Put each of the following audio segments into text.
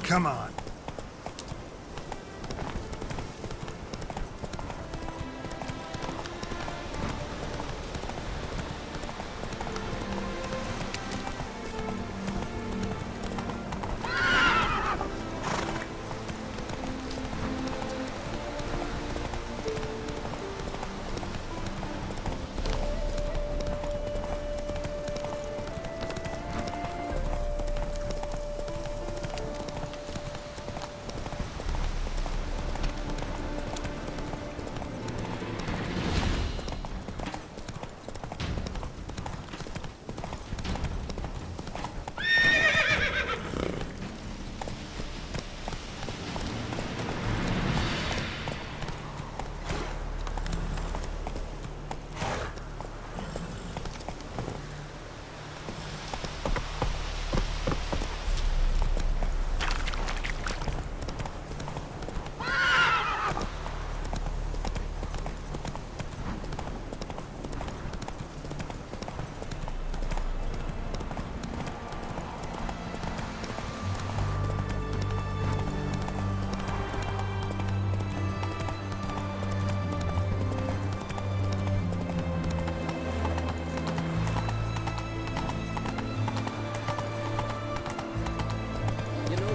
Come on.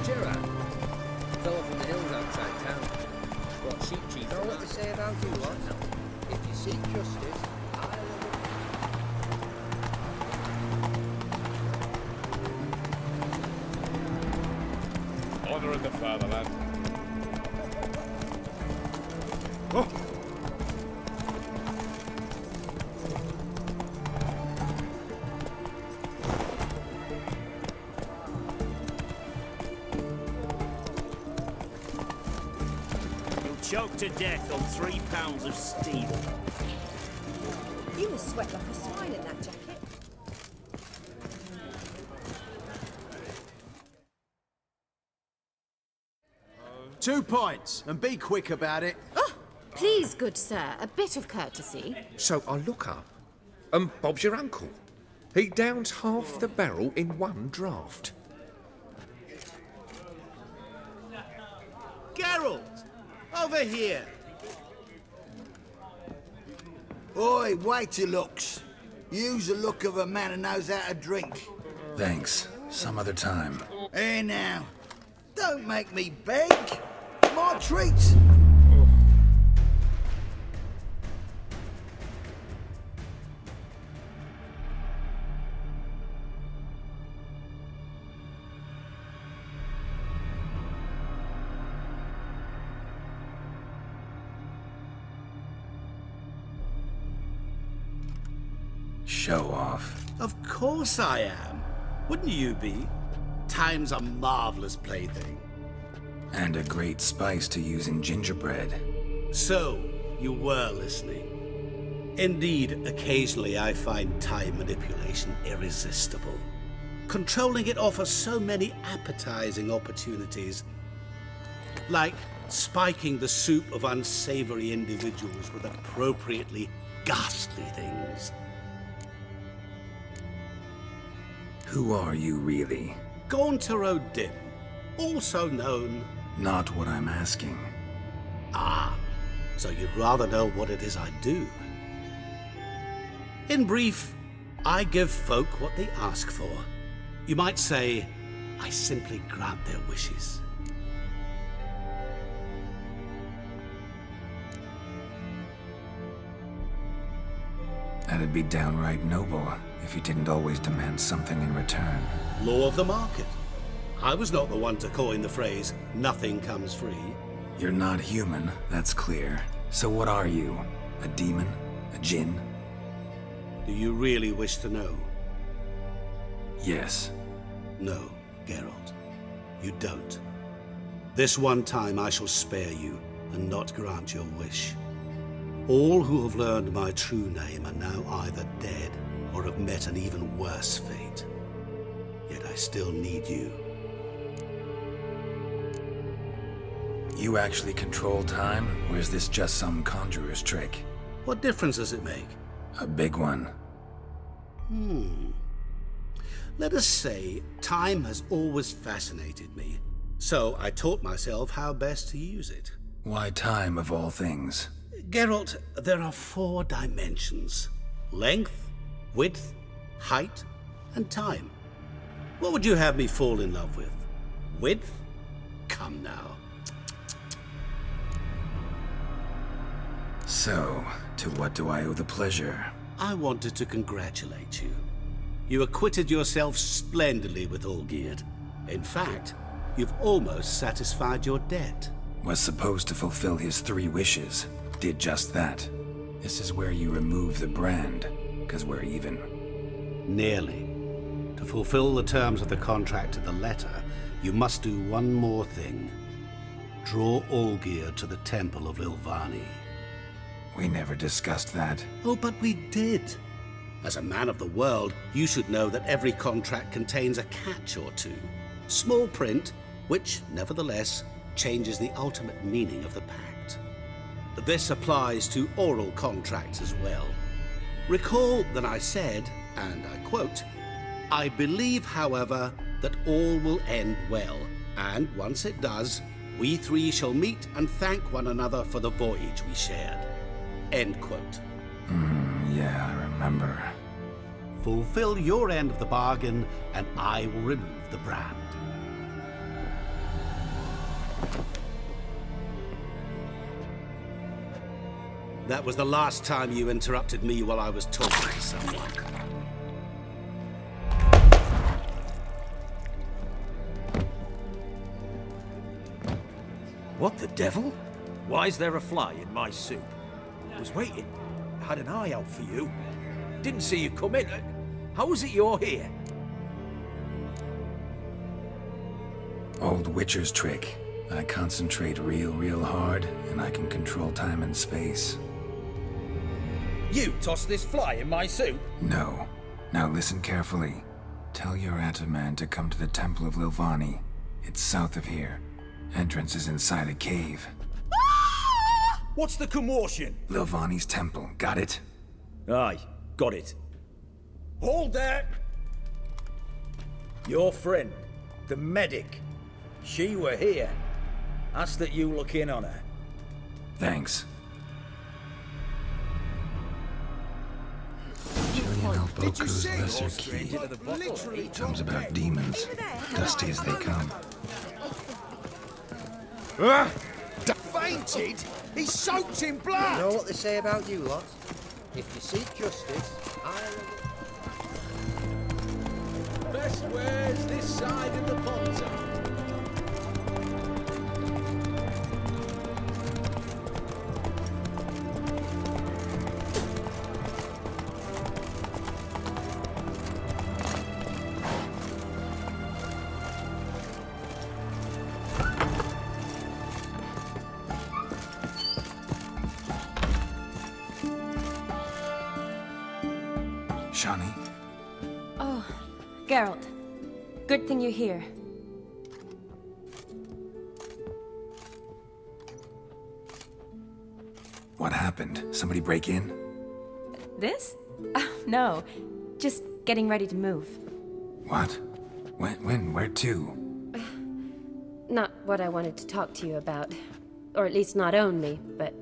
Gerard, fellow from the hills outside town. Brought sheep cheese. Know what they say about you, what? If you seek justice, Honour in the fatherland. Oh. Choked to death on 3 pounds of steel. You will sweat like a swine in that jacket. Two pints, and be quick about it. Oh, please, good sir, a bit of courtesy. So I look up, and Bob's your uncle. He downs half the barrel in one draught. Geralt! Over here! Oi, wait your looks. Use the look of a man who knows how to drink. Thanks. Some other time. Here now. Don't make me beg. My treat. Show off. Of course I am. Wouldn't you be? Time's a marvellous plaything. And a great spice to use in gingerbread. So, you were listening. Indeed, occasionally I find time manipulation irresistible. Controlling it offers so many appetizing opportunities. Like spiking the soup of unsavory individuals with appropriately ghastly things. Who are you really? Gaunter O'Dim, also known... Not what I'm asking. Ah, so you'd rather know what it is I do. In brief, I give folk what they ask for. You might say, I simply grant their wishes. That'd be downright noble if you didn't always demand something in return. Law of the market. I was not the one to coin the phrase, nothing comes free. You're not human, that's clear. So what are you? A demon? A djinn? Do you really wish to know? Yes. No, Geralt. You don't. This one time I shall spare you and not grant your wish. All who have learned my true name are now either dead or have met an even worse fate. Yet I still need you. You actually control time, or is this just some conjurer's trick? What difference does it make? A big one. Let us say time has always fascinated me. So I taught myself how best to use it. Why time of all things? Geralt, there are 4 dimensions. Length, width, height, and time. What would you have me fall in love with? Width? Come now. So, to what do I owe the pleasure? I wanted to congratulate you. You acquitted yourself splendidly with Olgierd. In fact, you've almost satisfied your debt. Was supposed to fulfill his 3 wishes. Did just that. This is where you remove the brand, 'cause we're even. Nearly. To fulfill the terms of the contract to the letter, you must do one more thing. Draw Olgierd to the Temple of Lilvani. We never discussed that. Oh, but we did. As a man of the world, you should know that every contract contains a catch or two. Small print, which, nevertheless, changes the ultimate meaning of the pact. This applies to oral contracts as well. Recall that I said, and I quote, "I believe, however, that all will end well, and once it does, we 3 shall meet and thank one another for the voyage we shared." End quote. Yeah, I remember. Fulfill your end of the bargain, and I will remove the brand. That was the last time you interrupted me while I was talking to someone. What the devil? Why is there a fly in my soup? Was waiting. Had an eye out for you. Didn't see you come in. How is it you're here? Old Witcher's trick. I concentrate real hard, and I can control time and space. You tossed this fly in my soup? No. Now listen carefully. Tell your Ataman to come to the Temple of Lilvani. It's south of here. Entrance is inside a cave. What's the commotion? Lilvani's temple, got it? Aye, got it. Hold there! Your friend, the medic, she were here. Ask that you look in on her. Thanks. Julian Alboku's lesser key. Comes about demons, dusty as they come. Fainted? He's soaked in blood! You know what they say about you lot? If you seek justice, Best where's this side of the pond. Shani, Oh, Geralt. Good thing you're here. what happened? Somebody break in? This? No. Just getting ready to move. What? When? Where to? Not what I wanted to talk to you about. Or at least not only, but...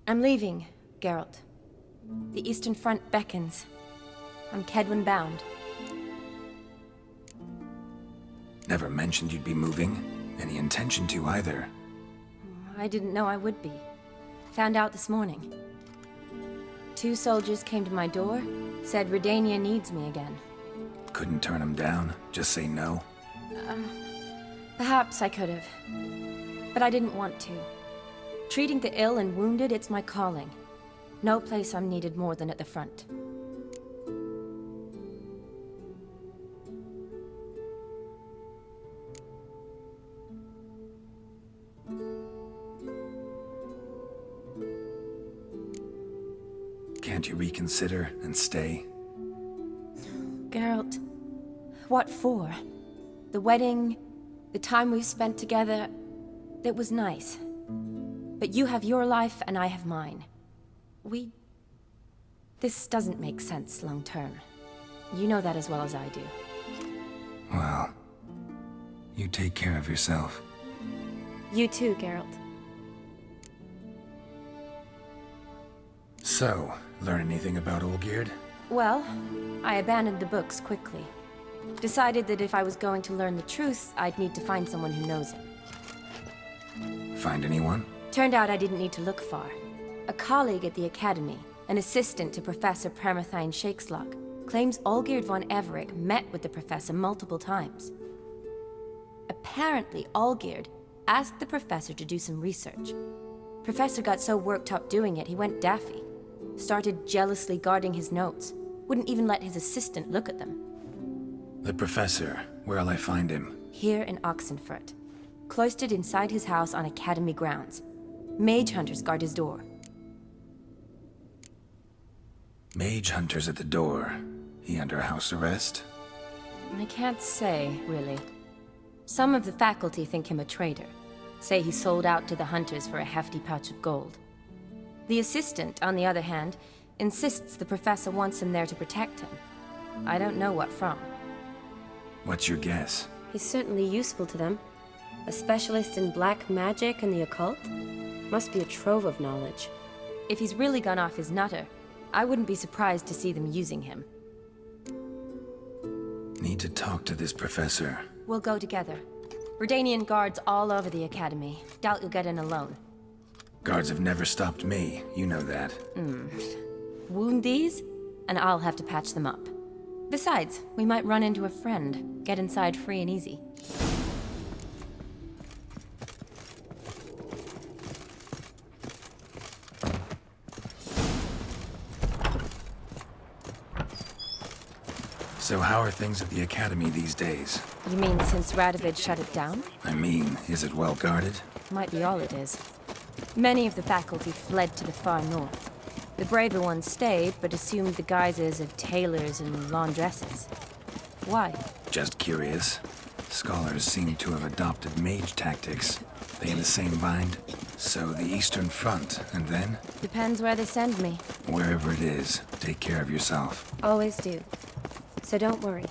I'm leaving, Geralt. The Eastern Front beckons. I'm Kedwin bound. Never mentioned you'd be moving. Any intention to either. I didn't know I would be. Found out this morning. 2 soldiers came to my door, said Redania needs me again. Couldn't turn him down? Just say no? Perhaps I could have. But I didn't want to. Treating the ill and wounded, it's my calling. No place I'm needed more than at the front. Can't you reconsider and stay? Geralt, what for? The wedding, the time we've spent together, it was nice. But you have your life and I have mine. This doesn't make sense long term. You know that as well as I do. Well, you take care of yourself. You too, Geralt. So, learn anything about Olgierd? Well, I abandoned the books quickly. Decided that if I was going to learn the truth, I'd need to find someone who knows him. Find anyone? Turned out I didn't need to look far. A colleague at the Academy, an assistant to Professor Permathine Shakeslog, claims Olgierd von Everec met with the professor multiple times. Apparently, Olgierd asked the professor to do some research. Professor got so worked up doing it, he went daffy. Started jealously guarding his notes. Wouldn't even let his assistant look at them. The professor. Where'll I find him? Here in Oxenfurt. Cloistered inside his house on Academy grounds. Mage hunters guard his door. Mage hunters at the door. He under house arrest? I can't say, really. Some of the faculty think him a traitor. Say he sold out to the hunters for a hefty pouch of gold. The assistant, on the other hand, insists the professor wants him there to protect him. I don't know what from. What's your guess? He's certainly useful to them. A specialist in black magic and the occult? Must be a trove of knowledge. If he's really gone off his nutter, I wouldn't be surprised to see them using him. Need to talk to this professor. We'll go together. Redanian guards all over the Academy. Doubt you'll get in alone. Guards have never stopped me, you know that. Wound these, and I'll have to patch them up. Besides, we might run into a friend. Get inside free and easy. So how are things at the Academy these days? You mean since Radovid shut it down? I mean, is it well guarded? Might be all it is. Many of the faculty fled to the far north. The braver ones stayed, but assumed the guises of tailors and laundresses. Why? Just curious. Scholars seem to have adopted mage tactics. They in the same bind? So the Eastern Front, and then? Depends where they send me. Wherever it is, take care of yourself. Always do. So don't worry.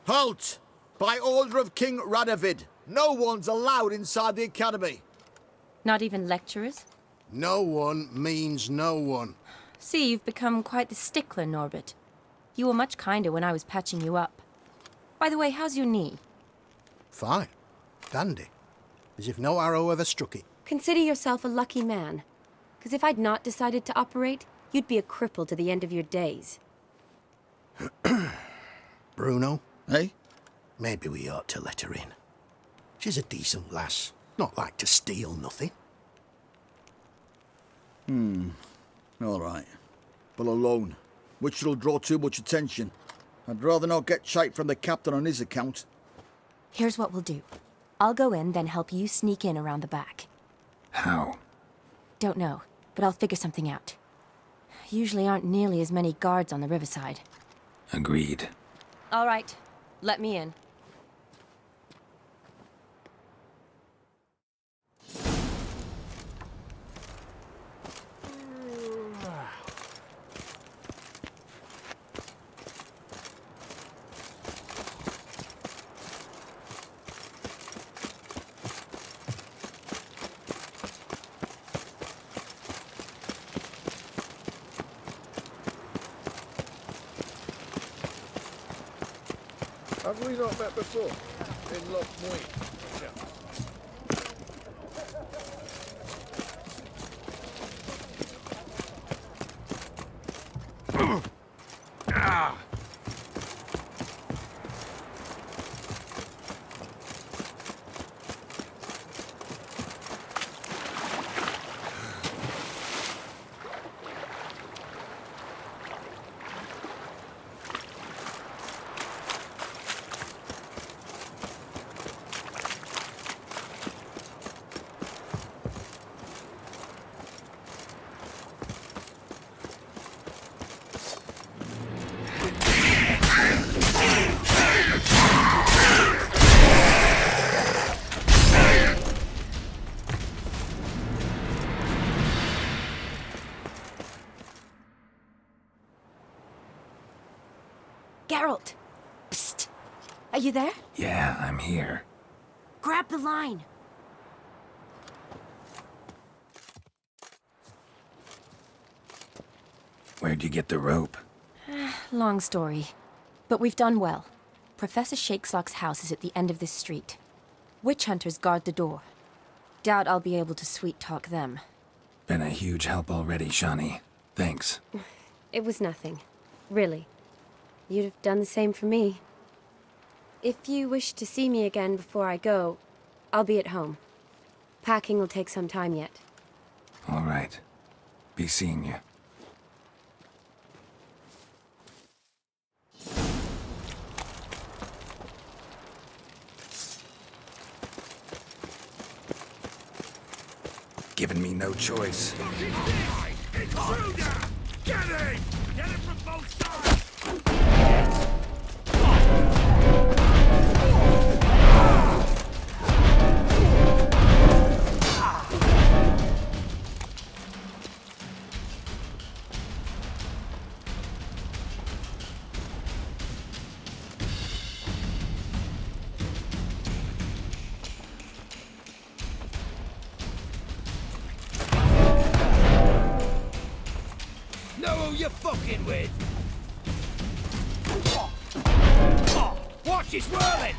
Halt! By order of King Radovid, no one's allowed inside the Academy. Not even lecturers? No one means no one. See, you've become quite the stickler, Norbert. You were much kinder when I was patching you up. By the way, how's your knee? Fine. Dandy. As if no arrow ever struck it. Consider yourself a lucky man. Because if I'd not decided to operate, you'd be a cripple to the end of your days. Bruno, Eh? maybe we ought to let her in. She's a decent lass. Not like to steal nothing. All right. But alone, which will draw too much attention. I'd rather not get shite from the captain on his account. Here's what we'll do. I'll go in, then help you sneak in around the back. How? Don't know, but I'll figure something out. Usually aren't nearly as many guards on the riverside. Agreed. All right, let me in. Have we not met before? In Loch Moy. you there? Yeah, I'm here. Grab the line. Where'd you get the rope? Long story. But we've done well. Professor Shakesock's house is at the end of this street. Witch hunters guard the door. Doubt I'll be able to sweet-talk them. Been a huge help already, Shani. Thanks. It was nothing. Really. You'd have done the same for me. If you wish to see me again before I go, I'll be at home. Packing will take some time yet. All right. Be seeing you. Giving me no choice. Intruder! Get him! Get him from both sides! Know who you're fucking with? Watch, it's whirling!